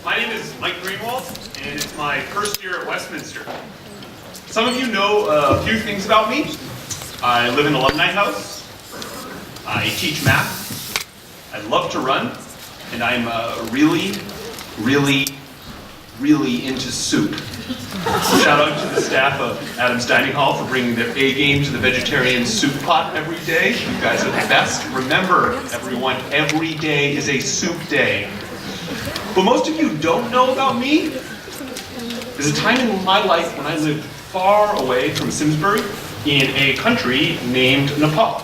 My name is Mike Greenwald, and it's my first year at Westminster. Some of you know a few things about me. I live in an alumni house. I teach math. I love to run, and I'm really into soup. Shout out to the staff of Adams Dining Hall for bringing their A game to the vegetarian soup pot every day. You guys are the best. Remember, everyone, every day is a soup day. What most of you don't know about me is a time in my life when I lived far away from Simsbury in a country named Nepal.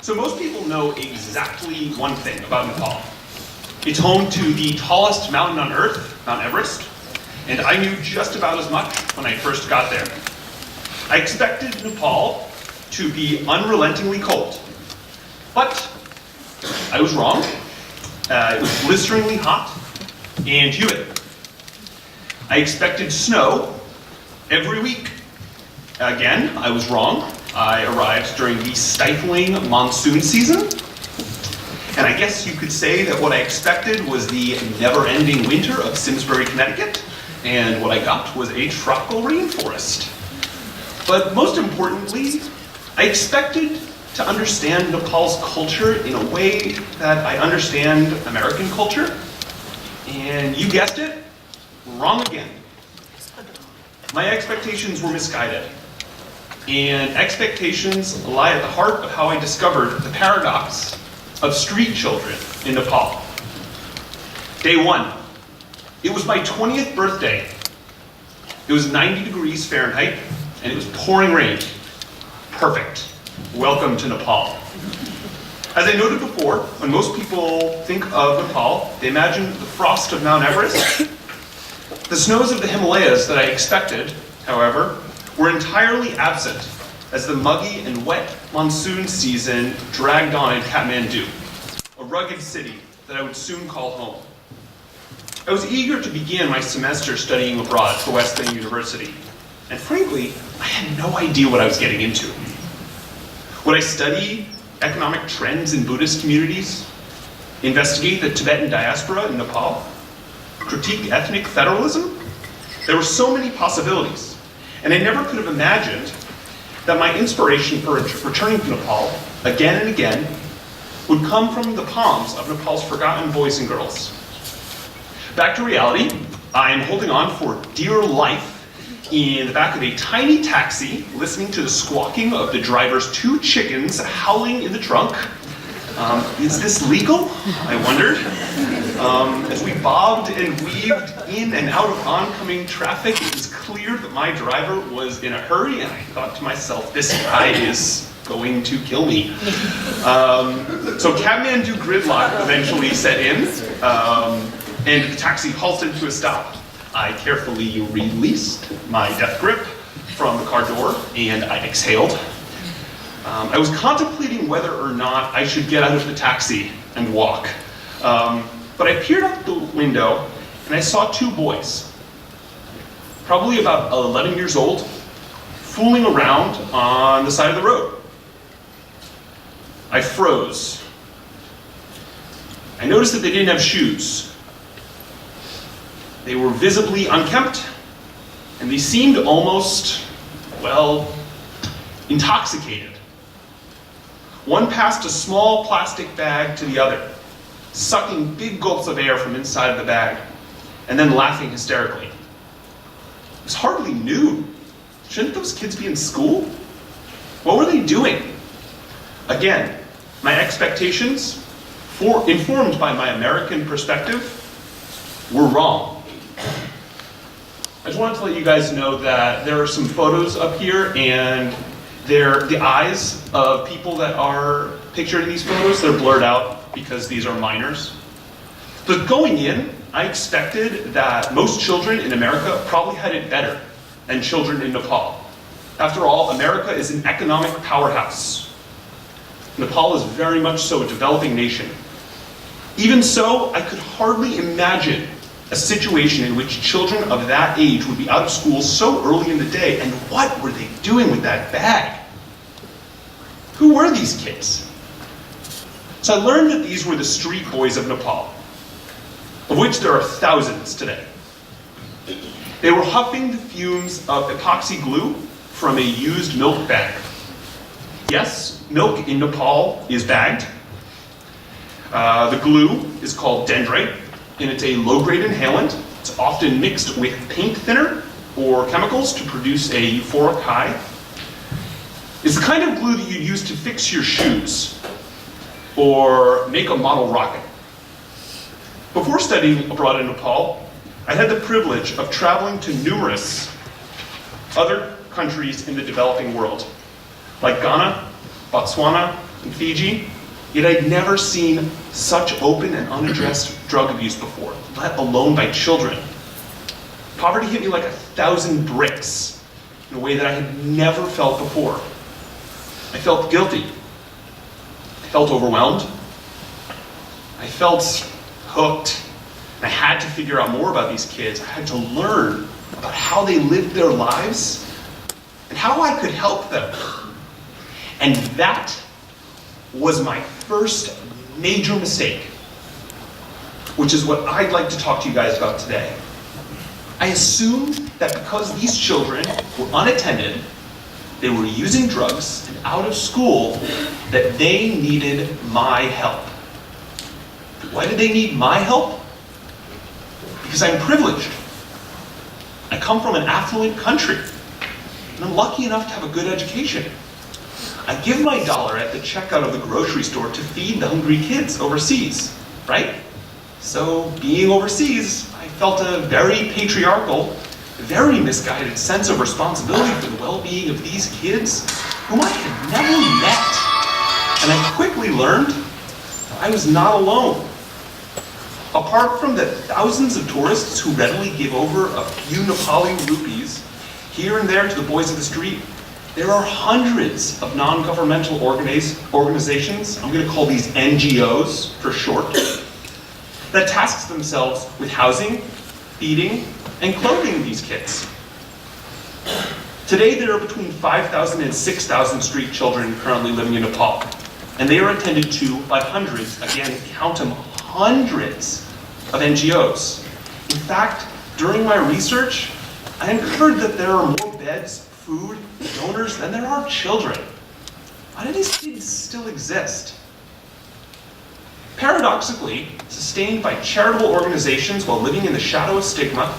So most people know exactly one thing about Nepal. It's home to the tallest mountain on Earth, Mount Everest, and I knew just about as much when I first got there. I expected Nepal to be unrelentingly cold, but I was wrong. It was blisteringly hot and humid. I expected snow every week. Again, I was wrong. I arrived during the stifling monsoon season. And I guess you could say that what I expected was the never-ending winter of Simsbury, Connecticut, and what I got was a tropical rainforest. But most importantly, I expected to understand Nepal's culture in a way that I understand American culture. And you guessed it, wrong again. My expectations were misguided. And expectations lie at the heart of how I discovered the paradox of street children in Nepal. Day one, it was my 20th birthday. It was 90 degrees Fahrenheit, and it was pouring rain. Perfect. Welcome to Nepal. As I noted before, when most people think of Nepal, they imagine the frost of Mount Everest. The snows of the Himalayas that I expected, however, were entirely absent as the muggy and wet monsoon season dragged on in Kathmandu, a rugged city that I would soon call home. I was eager to begin my semester studying abroad for Wesleyan University, and frankly, I had no idea what I was getting into. Would I study economic trends in Buddhist communities, investigate the Tibetan diaspora in Nepal, critique ethnic federalism? There were so many possibilities, and I never could have imagined that my inspiration for returning to Nepal, again and again, would come from the palms of Nepal's forgotten boys and girls. Back to reality, I am holding on for dear life in the back of a tiny taxi, listening to the squawking of the driver's two chickens howling in the trunk. Is this legal? I wondered. As we bobbed and weaved in and out of oncoming traffic, it was clear that my driver was in a hurry, and I thought to myself, this guy is going to kill me. So Kathmandu gridlock eventually set in, and the taxi halted to a stop. I carefully released my death grip from the car door, and I exhaled. I was contemplating whether or not I should get out of the taxi and walk. But I peered out the window, and I saw two boys, probably about 11 years old, fooling around on the side of the road. I froze. I noticed that they didn't have shoes. They were visibly unkempt, and they seemed almost, well, intoxicated. One passed a small plastic bag to the other, sucking big gulps of air from inside the bag, and then laughing hysterically. It was hardly noon. Shouldn't those kids be in school? What were they doing? Again, my expectations, informed by my American perspective, were wrong. I just wanted to let you guys know that there are some photos up here, and they're the eyes of people that are pictured in these photos. They're blurred out because these are minors. But going in, I expected that most children in America probably had it better than children in Nepal. After all, America is an economic powerhouse. Nepal is very much so a developing nation. Even so, I could hardly imagine a situation in which children of that age would be out of school so early in the day, and what were they doing with that bag? Who were these kids? So I learned that these were the street boys of Nepal. Of of which there are thousands today. They were huffing the fumes of epoxy glue from a used milk bag. Yes, milk in Nepal is bagged. The glue is called dendrite, and it's a low-grade inhalant. It's often mixed with paint thinner or chemicals to produce a euphoric high. It's the kind of glue that you use to fix your shoes or make a model rocket. Before studying abroad in Nepal, I had the privilege of traveling to numerous other countries in the developing world, like Ghana, Botswana, and Fiji, yet I'd never seen such open and unaddressed drug abuse before, let alone by children. Poverty hit me like 1,000 bricks in a way that I had never felt before. I felt guilty. I felt overwhelmed. I felt hooked. And I had to figure out more about these kids. I had to learn about how they lived their lives and how I could help them. And that was my first major mistake, which is what I'd like to talk to you guys about today. I assumed that because these children were unattended, they were using drugs and out of school, that they needed my help. Why did they need my help? Because I'm privileged. I come from an affluent country, and I'm lucky enough to have a good education. I give my dollar at the checkout of the grocery store to feed the hungry kids overseas, right? So being overseas, I felt a very patriarchal, very misguided sense of responsibility for the well-being of these kids whom I had never met. And I quickly learned that I was not alone. Apart from the thousands of tourists who readily give over a few Nepali rupees here and there to the boys of the street, there are hundreds of non-governmental organizations, I'm going to call these NGOs for short, that tasks themselves with housing, feeding, and clothing these kids. Today there are between 5,000 and 6,000 street children currently living in Nepal, and they are attended to by hundreds, again, count them, hundreds of NGOs. In fact, during my research, I uncovered that there are more beds, food, donors than there are children. Why do these kids still exist? Paradoxically, sustained by charitable organizations while living in the shadow of stigma,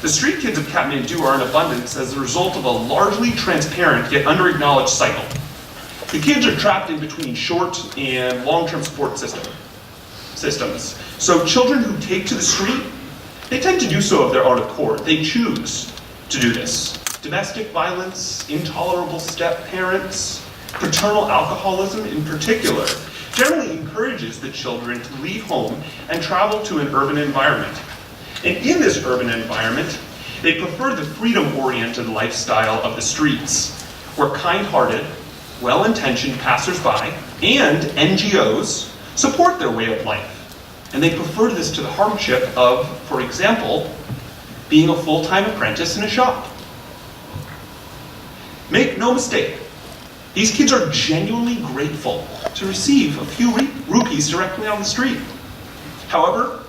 the street kids of Kathmandu are in abundance as a result of a largely transparent yet under-acknowledged cycle. The kids are trapped in between short and long-term support systems. So children who take to the street, they tend to do so of their own accord. They choose to do this. Domestic violence, intolerable step-parents, paternal alcoholism in particular, generally encourages the children to leave home and travel to an urban environment. And in this urban environment, they prefer the freedom-oriented lifestyle of the streets, where kind-hearted, well-intentioned passersby and NGOs support their way of life. And they prefer this to the hardship of, for example, being a full-time apprentice in a shop. Make no mistake, these kids are genuinely grateful to receive a few rupees directly on the street. However,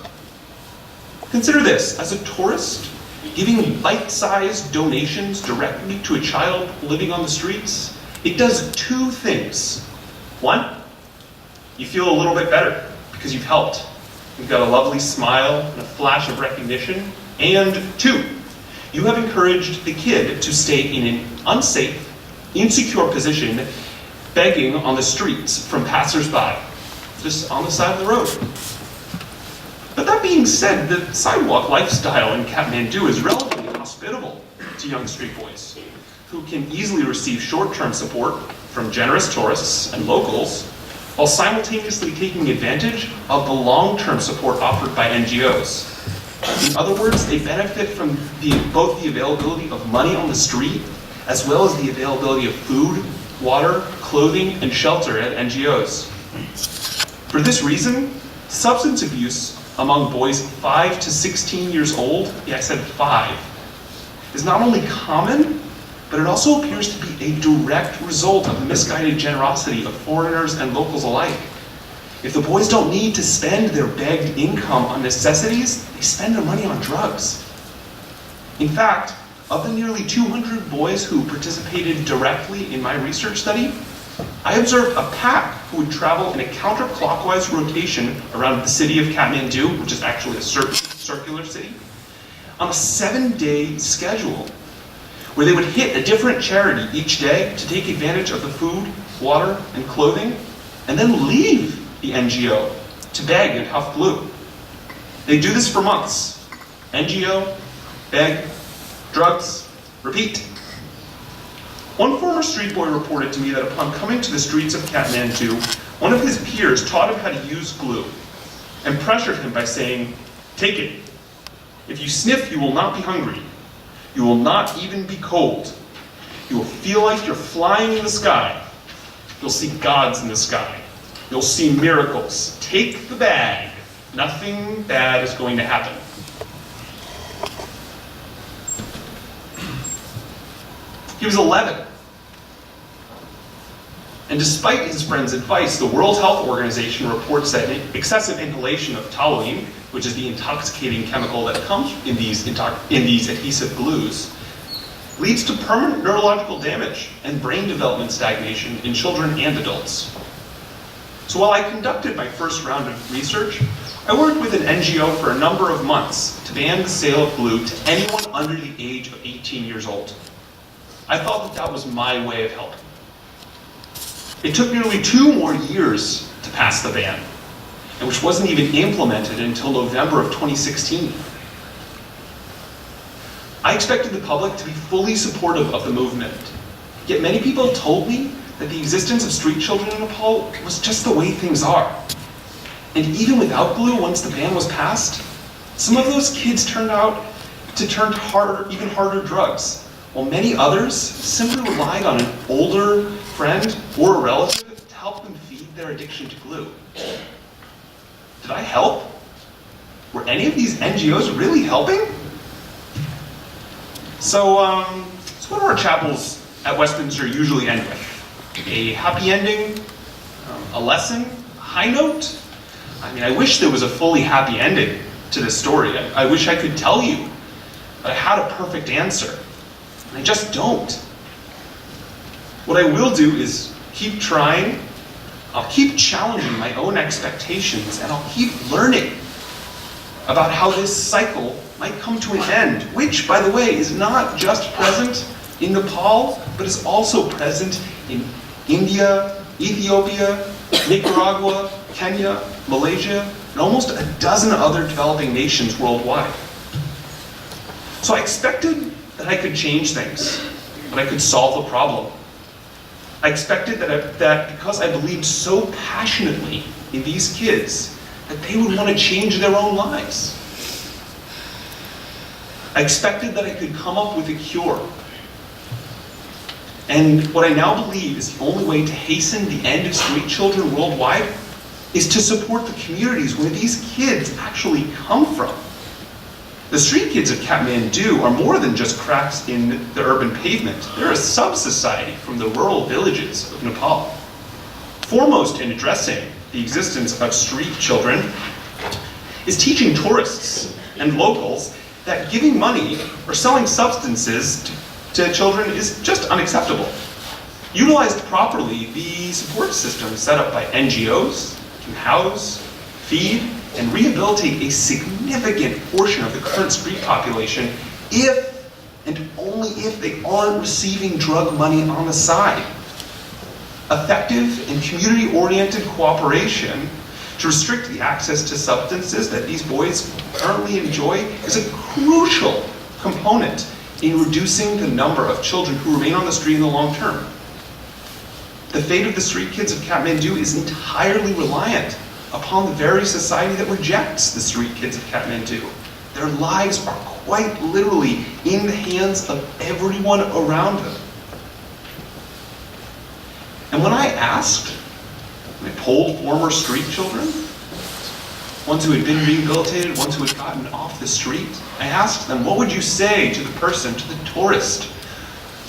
consider this, as a tourist, giving bite-sized donations directly to a child living on the streets, it does two things. One, you feel a little bit better because you've helped. You've got a lovely smile and a flash of recognition. And two, you have encouraged the kid to stay in an unsafe, insecure position, begging on the streets from passersby, just on the side of the road. But that being said, the sidewalk lifestyle in Kathmandu is relatively hospitable to young street boys, who can easily receive short-term support from generous tourists and locals, while simultaneously taking advantage of the long-term support offered by NGOs. In other words, they benefit from both the availability of money on the street, as well as the availability of food, water, clothing, and shelter at NGOs. For this reason, substance abuse among boys 5 to 16 years old, yeah, I said 5, is not only common, but it also appears to be a direct result of the misguided generosity of foreigners and locals alike. If the boys don't need to spend their begged income on necessities, they spend their money on drugs. In fact, of the nearly 200 boys who participated directly in my research study, I observed a pack who would travel in a counterclockwise rotation around the city of Kathmandu, which is actually a circular city, on a 7-day schedule, where they would hit a different charity each day to take advantage of the food, water, and clothing, and then leave the NGO to beg and huff glue. They do this for months. NGO, beg, drugs, repeat. One former street boy reported to me that upon coming to the streets of Kathmandu, one of his peers taught him how to use glue and pressured him by saying, "Take it. If you sniff, you will not be hungry. You will not even be cold. You will feel like you're flying in the sky. You'll see gods in the sky. You'll see miracles. Take the bag. Nothing bad is going to happen." He was 11. And despite his friend's advice, the World Health Organization reports that excessive inhalation of toluene, which is the intoxicating chemical that comes in these adhesive glues, leads to permanent neurological damage and brain development stagnation in children and adults. So while I conducted my first round of research, I worked with an NGO for a number of months to ban the sale of glue to anyone under the age of 18 years old. I thought that that was my way of helping. It took nearly 2 more years to pass the ban, and which wasn't even implemented until November of 2016. I expected the public to be fully supportive of the movement, yet many people told me that the existence of street children in Nepal was just the way things are. And even without glue, once the ban was passed, some of those kids turned out to turn to even harder drugs, while many others simply relied on an older friend or a relative to help them feed their addiction to glue. Did I help? Were any of these NGOs really helping? So what do our chapels at Westminster usually end with? A happy ending? A lesson? A high note? I mean, I wish there was a fully happy ending to this story. I wish I could tell you that I had a perfect answer. And I just don't. What I will do is keep trying, I'll keep challenging my own expectations, and I'll keep learning about how this cycle might come to an end, which, by the way, is not just present in Nepal, but is also present in India, Ethiopia, Nicaragua, Kenya, Malaysia, and almost a dozen other developing nations worldwide. So I expected that I could change things, that I could solve the problem. I expected that because I believed so passionately in these kids, that they would want to change their own lives. I expected that I could come up with a cure. And what I now believe is the only way to hasten the end of street children worldwide is to support the communities where these kids actually come from. The street kids of Kathmandu are more than just cracks in the urban pavement. They're a sub-society from the rural villages of Nepal. Foremost in addressing the existence of street children is teaching tourists and locals that giving money or selling substances to children is just unacceptable. Utilized properly, the support system set up by NGOs can house, feed, and rehabilitate a significant portion of the current street population if and only if they aren't receiving drug money on the side. Effective and community-oriented cooperation to restrict the access to substances that these boys currently enjoy is a crucial component in reducing the number of children who remain on the street in the long term. The fate of the street kids of Kathmandu is entirely reliant upon the very society that rejects the street kids of Kathmandu. Their lives are quite literally in the hands of everyone around them. And when I polled former street children, ones who had been rehabilitated, ones who had gotten off the street, I asked them, what would you say to the person, to the tourist,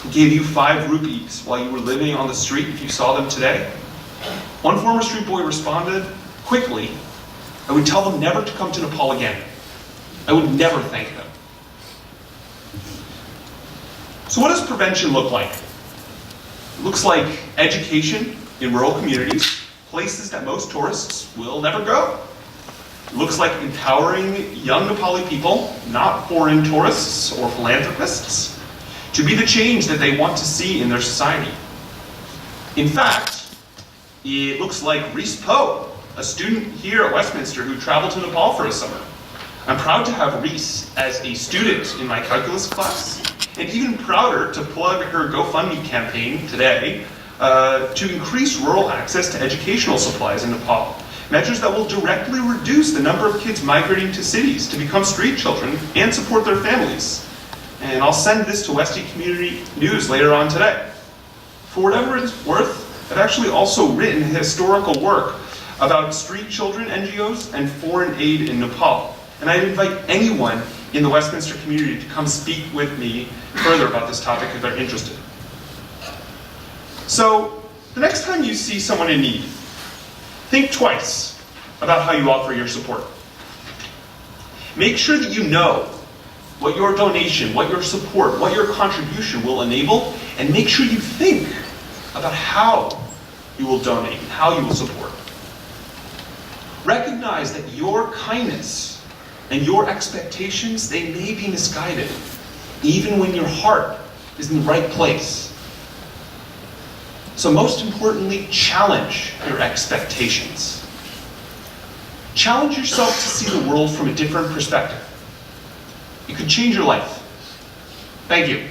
who gave you 5 rupees while you were living on the street if you saw them today? One former street boy responded, quickly, I would tell them never to come to Nepal again. I would never thank them. So what does prevention look like? It looks like education in rural communities, places that most tourists will never go. It looks like empowering young Nepali people, not foreign tourists or philanthropists, to be the change that they want to see in their society. In fact, it looks like Reese Poe, a student here at Westminster who traveled to Nepal for a summer. I'm proud to have Reese as a student in my calculus class, and even prouder to plug her GoFundMe campaign today to increase rural access to educational supplies in Nepal. Measures that will directly reduce the number of kids migrating to cities to become street children and support their families. And I'll send this to Westie Community News later on today. For whatever it's worth, I've actually also written historical work about street children NGOs and foreign aid in Nepal. And I invite anyone in the Westminster community to come speak with me further about this topic if they're interested. So, the next time you see someone in need, think twice about how you offer your support. Make sure that you know what your donation, what your support, what your contribution will enable, and make sure you think about how you will donate and how you will support. Recognize that your kindness and your expectations, they may be misguided, even when your heart is in the right place. So most importantly, challenge your expectations. Challenge yourself to see the world from a different perspective. It could change your life. Thank you.